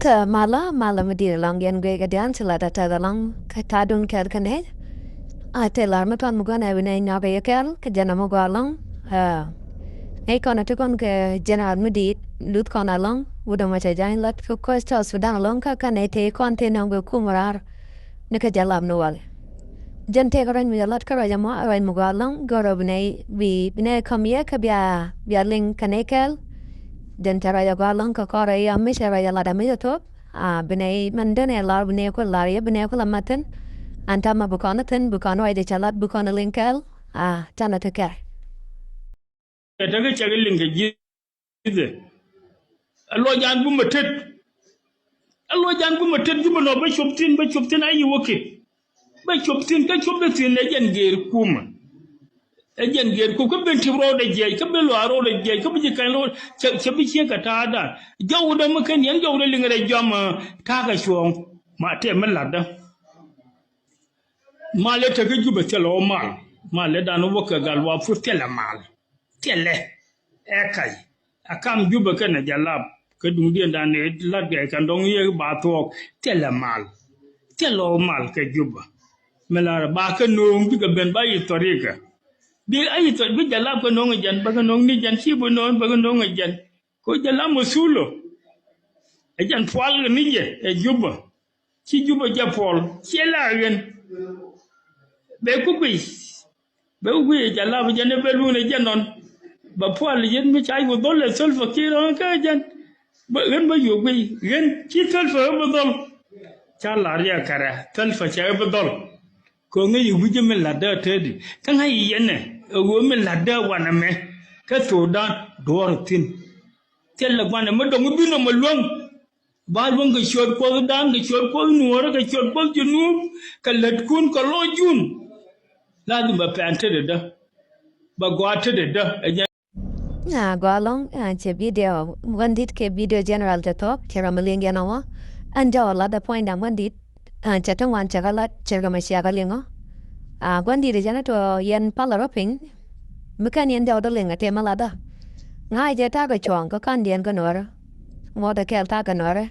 Ta mala medira long yan gwe gadian sila data da long katadun kel kanet. Te larma pan mugan evine naga yakel ke jana muga long. Ei kona tukon ke jana medit lut kona long. Wuda macha jain lat ko kosta sudan long ka kanete konte nongo kumurar. Nika jalam nuwal. Jante karan mi lat kara jama aran muga long goro bine bi bine kamye ka bia ling kanekel. Jantara ya galong ka kora ya misera ya lada mi to bine mandane lar bine ko laria bine ko lamaten antama bukana ten bukano ay de chalat bukana linkel tana to kar daga chagalin ga gize allo jan bu matet juba no ba choptin ayi woke ba choptin ka choptin ne jan ger kuma ejen ger ko ben tibro de je ko be lo aro de je ko bi kan lo che bi che ka ta da jaw da mu kan yan jaw de lingare jam ta ga shon ma te min ladda male ta ga juba te lo mal da no woka gal wa fu te la mal tele e kai akam juba kan na jalab ka dum di da ne ladga kan dong ye ba to te la mal te lo mal ka juba melar ba ka no bi ga ben ba yi torika bi ay to bi jala ko no jan ba ko no ni jan ci bo non ba ko no jan ko jala musulo e jan fol ni je e juba ci juba ja fol ci la yen be ku bi jala ba jan be lu ne janon ba fol yen mi chay bo dol sol fakir on ka jan ba ren ba yo bi ren ci sol fa ba dol cha la ya kara sol fa cha ba dol ko ngi yu bi jeme la da tedi kan hay yene wo min la da wana me ka to da dor tin tel wana mo do bi no mo long ba long ga shod ko da ga shod ko nuor ga shod ko junu ka lat kun ko lo jun la di ba pante de da ba gwata de da gwalong che video wandit ke video general te top tera malinga nawa anja la da point da wandit chatang wan chagalat cherga masya galingo gwandi de jana to yen palaroping mukan yen daw dalinga te malada ngai je ta ga chong ko kan dien ko nora moda kel ta ga nora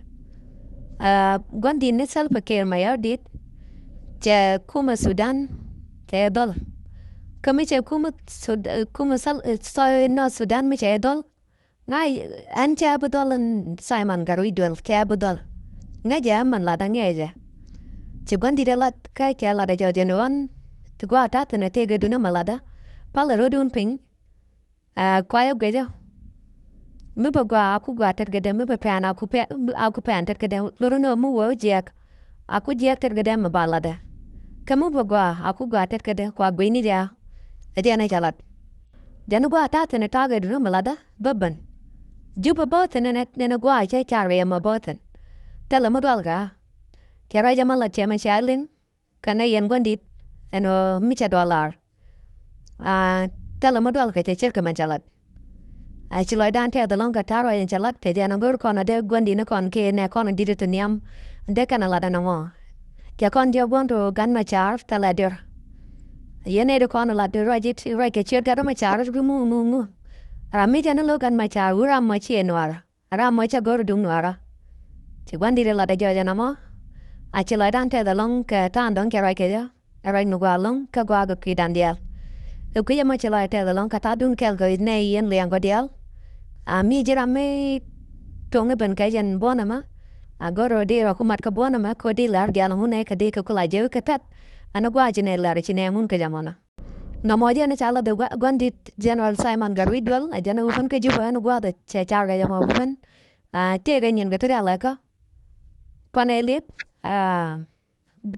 gwandi ne sel pa ker mayar dit je kuma sudan te dol kami che kuma sal so no sudan mi che dol ngai an che abdol simon garui dol ke abdol ngai je man la da ngai je ci gwandi de lat kai ke la da jodenon to gwa ta tene te ga duna malada pala rodun ping kwayo gejo mi ba gwa aku gwa ter gede mi ba pan aku pan ter gede loro no mu wo jek aku jek ter gede ma balada kamu ba gwa aku gwa ter gede kwa gwini dia ede na jalat janu gwa ta tene ta ga duna malada babban juba boten ne gwa che chare ma boten tela mo dalga kera jamala chema shalin kana yen gwandit eno micha dollar tala modal ke te cerka manjalat chilo dan te the longa taro en jalat te jana gor kona de gwandi na kon ke ne kon didit niam de kana la dana mo kya kon dia bondo gan ma char tala der yene de kon la de rajit ra ke cerka ma char mu rami jana lo gan ma char ura ma chi enwar ra ma cha gor dung nwara ti gwandi de la de jana mo chilo dan te the long ke tan don ke ra ke ja ra no galong ka gwa ga ki dan dia kuya ma chila te the long ka ta dun kel go ne yen liang go dial mi jira me tonga ben ka jen bonama goro de ro kumat ka bonama ko di lar gal hune ka de ka kula je ka pet ana gwa jene lar chine mun ka jamona no mo je na chala de gwandit general simon garwidwal a jana ufan ka juba ana gwa da che char ga mo ufan te ga nyen ga tura la ka panelip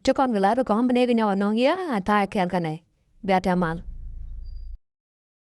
chokon ga la ko hambne ga nyaw no ya ta kel ka ne beata mal